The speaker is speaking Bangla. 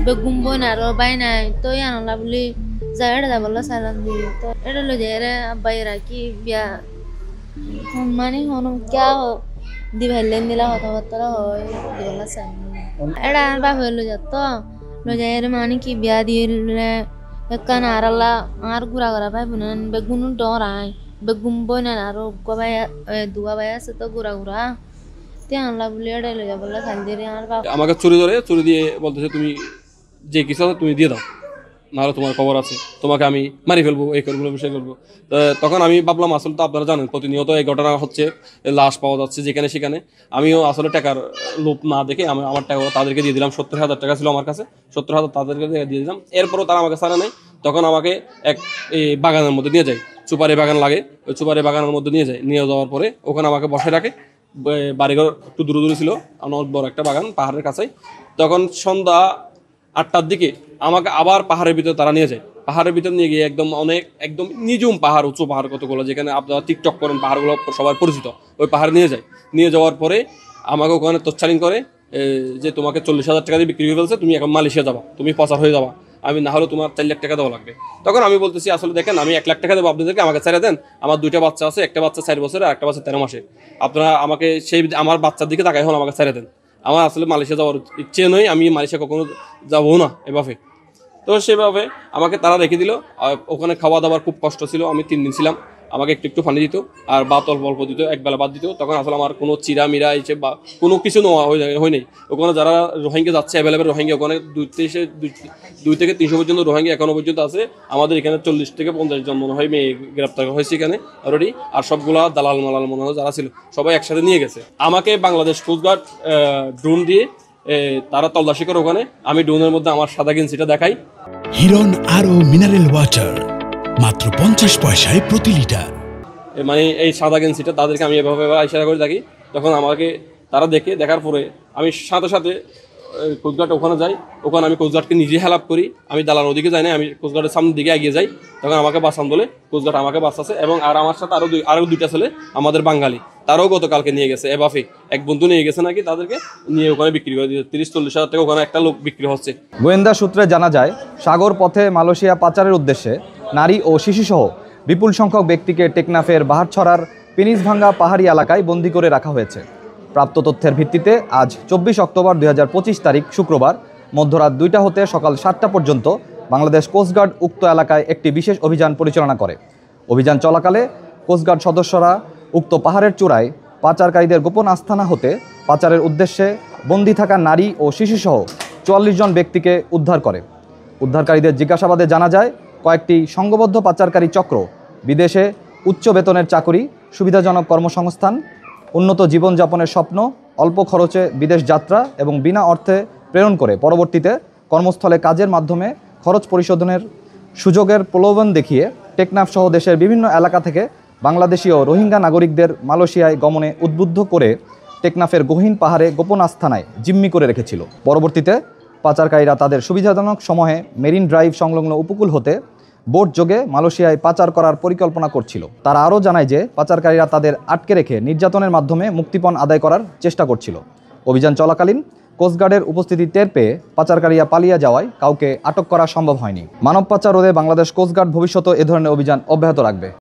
Begumbo naro baina to yan labli zaida da bolla salam di to eta lo jere bayra ki biya mani hono kya di bhelle nila hota batara hoy di bolla salam eta ba holo jatto lo jere mani ki biya di le ekkan aralla ar gura gara ba bunan begunu dorai begumbo naro ko baya duwa baya seto gura gura tian labli eta lo bolla sandiri ar ba আমাকে চুরি ধরে চুরি দিয়ে বলতেছে তুমি যে কিছু আছে তুমি দিয়ে দাও, নাহলে তোমার খবর আছে, তোমাকে আমি মারি ফেলবো, এই করবো বিষয় করবো। তখন আমি ভাবলাম আসলে তো আপনারা জানেন প্রতিনিয়ত এই ঘটনা হচ্ছে, লাশ পাওয়া যাচ্ছে যেখানে সেখানে। আমিও আসলে টাকার লোভ না দেখে আমার টাকাগুলো তাদেরকে দিয়ে দিলাম। 70,000 টাকা ছিল আমার কাছে, 70,000 তাদেরকে দিয়ে দিলাম। এরপরও তারা আমাকে ছাড়া নেই। তখন আমাকে এক এই বাগানের মধ্যে নিয়ে যায়, সুপারি বাগান লাগে, ওই সুপারি বাগানের মধ্যে নিয়ে যায়। নিয়ে যাওয়ার পরে ওখানে আমাকে বসে রাখে। বাড়িঘর একটু দূরে দূরে ছিল, অনেক বড় একটা বাগান পাহাড়ের কাছেই। তখন সন্ধ্যা 8টার দিকে আমাকে আবার পাহাড়ের ভিতরে তারা নিয়ে যায়। পাহাড়ের ভিতরে নিয়ে গিয়ে একদম নিঝুম পাহাড়, উঁচু পাহাড় কতগুলো, যেখানে আপনারা টিকটক করেন পাহাড়গুলো সবার পরিচিত, ওই পাহাড়ে নিয়ে যায়। নিয়ে যাওয়ার পরে আমাকে ওখানে তৎসালিন করে যে তোমাকে 40,000 টাকা দিয়ে বিক্রি হয়ে ফেলছে, তুমি এখন মালয়েশিয়া যাবা, তুমি পাচার হয়ে যাবা, আমি না হলে তোমার 4 লাখ টাকা দেওয়া লাগবে। তখন আমি বলতেছি আসলে দেখেন আমি 1 লাখ টাকা দেবো আপনাদেরকে, আমাকে ছেড়ে দেন। আমার 2টা বাচ্চা আছে, একটা বাচ্চা 4 বছরের আর একটা বাচ্চা 13 মাসে। আপনারা আমাকে আমার বাচ্চার দিকে তাকাই হন, আমাকে ছেড়ে দেন। আমার আসলে মালয়েশিয়া যাওয়ার ইচ্ছে নয়, আমি মালয়েশিয়া কখনো যাবো না এভাবে। তো সেভাবে আমাকে তারা রেখে দিল। ওখানে খাওয়া দাওয়ার খুব কষ্ট ছিল। আমি 3 দিন ছিলাম। আমাকে একটু পানি দিত আর ভাত অল্প অল্প দিত, একবেলা ভাত দিত। তখন আসলে আমার কোনো চিরা মিরা এসে বা কোনো কিছু নেওয়া হয় নাই। ওখানে যারা রোহিঙ্গা যাচ্ছে অ্যাভেলেবেল রোহিঙ্গা, ওখানে 2 থেকে 300 পর্যন্ত রোহিঙ্গা এখনো পর্যন্ত আছে। আমাদের এখানে 40 থেকে 50 জন মনে হয় মেয়ে গ্রেপ্তার হয়েছে এখানে অলরেডি। আর সবগুলা দালাল মালাল মনে হয় যারা ছিল সবাই একসাথে নিয়ে গেছে। আমাকে বাংলাদেশ কোস্টগার্ড ড্রোন দিয়ে তারা তল্লাশি করে ওখানে। আমি ড্রোনের মধ্যে আমার সাদা গেঞ্জিটা দেখাই। হিরন আরো মিনারেল ওয়াটার মাত্র 50 পয়সায় প্রতি লিটার। মানে এই সাদা গেঞ্জিটা তাদেরকে আমি এভাবে ইশারা করে থাকি। তখন আমাকে তারা দেখার পরে আমি সাথে সাথে কোস্টগার্ড ওখানে যাই। ওখানে আমি কোস্টগার্ডকে নিজে হেল্প করি। আমি দালার ওদিকে যাই না, আমি কোস্টগার্ডের সামনের দিকে এগিয়ে যাই। তখন আমাকে বাঁচান বলে কোস্টগার্ড আমাকে বাঁচাচ্ছে। এবং আর আমার সাথে আরও 2টা ছেলে আমাদের বাঙালি, তারাও গতকালকে নিয়ে গেছে। এভাবে এক বন্ধু নিয়ে গেছে নাকি, তাদেরকে নিয়ে ওখানে বিক্রি করে দিয়েছে। 30-40 হাজার টাকা ওখানে একটা লোক বিক্রি হচ্ছে। গোয়েন্দা সূত্রে জানা যায়, সাগর পথে মালয়েশিয়া পাচারের উদ্দেশ্যে নারী ও শিশুসহ বিপুল সংখ্যক ব্যক্তিকে টেকনাফের বাহারছড়ার পিনিসভাঙ্গা পাহাড়ি এলাকায় বন্দী করে রাখা হয়েছে। প্রাপ্ত তথ্যের ভিত্তিতে আজ 24 অক্টোবর 2025 তারিখ শুক্রবার মধ্যরাত 2টা হতে সকাল 7টা পর্যন্ত বাংলাদেশ কোস্টগার্ড উক্ত এলাকায় একটি বিশেষ অভিযান পরিচালনা করে। অভিযান চলাকালে কোস্টগার্ড সদস্যরা উক্ত পাহাড়ের চূড়ায় পাচারকারীদের গোপন আস্তানা হতে পাচারের উদ্দেশ্যে বন্দী থাকা নারী ও শিশুসহ 44 জন ব্যক্তিকে উদ্ধার করে। উদ্ধারকারীদের জিজ্ঞাসাবাদে জানা যায়, কয়েকটি সংঘবদ্ধ পাচারকারী চক্র বিদেশে উচ্চ বেতনের চাকরি, সুবিধাজনক কর্মসংস্থান, উন্নত জীবনযাপনের স্বপ্ন, অল্প খরচে বিদেশ যাত্রা এবং বিনা অর্থে প্রেরণ করে পরবর্তীতে কর্মস্থলে কাজের মাধ্যমে খরচ পরিশোধনের সুযোগের প্রলোভন দেখিয়ে টেকনাফ সহ দেশের বিভিন্ন এলাকা থেকে বাংলাদেশি ও রোহিঙ্গা নাগরিকদের মালয়েশিয়ায় গমনে উদ্বুদ্ধ করে টেকনাফের গহীন পাহাড়ে গোপন আস্তানায় জিম্মি করে রেখেছিল। পরবর্তীতে পাচারকারীরা তাদের সুবিধাজনক সময়ে মেরিন ড্রাইভ সংলগ্ন উপকূল হতে বোট যোগে মালয়েশিয়ায় পাচার করার পরিকল্পনা করছিল। তারা আরও জানায় যে পাচারকারীরা তাদের আটকে রেখে নির্যাতনের মাধ্যমে মুক্তিপণ আদায় করার চেষ্টা করছিল। অভিযান চলাকালীন কোস্টগার্ডের উপস্থিতি টের পেয়ে পাচারকারীরা পালিয়ে যাওয়ায় কাউকে আটক করা সম্ভব হয়নি। মানব পাচার রোধে বাংলাদেশ কোস্টগার্ড ভবিষ্যতে এ ধরনের অভিযান অব্যাহত রাখবে।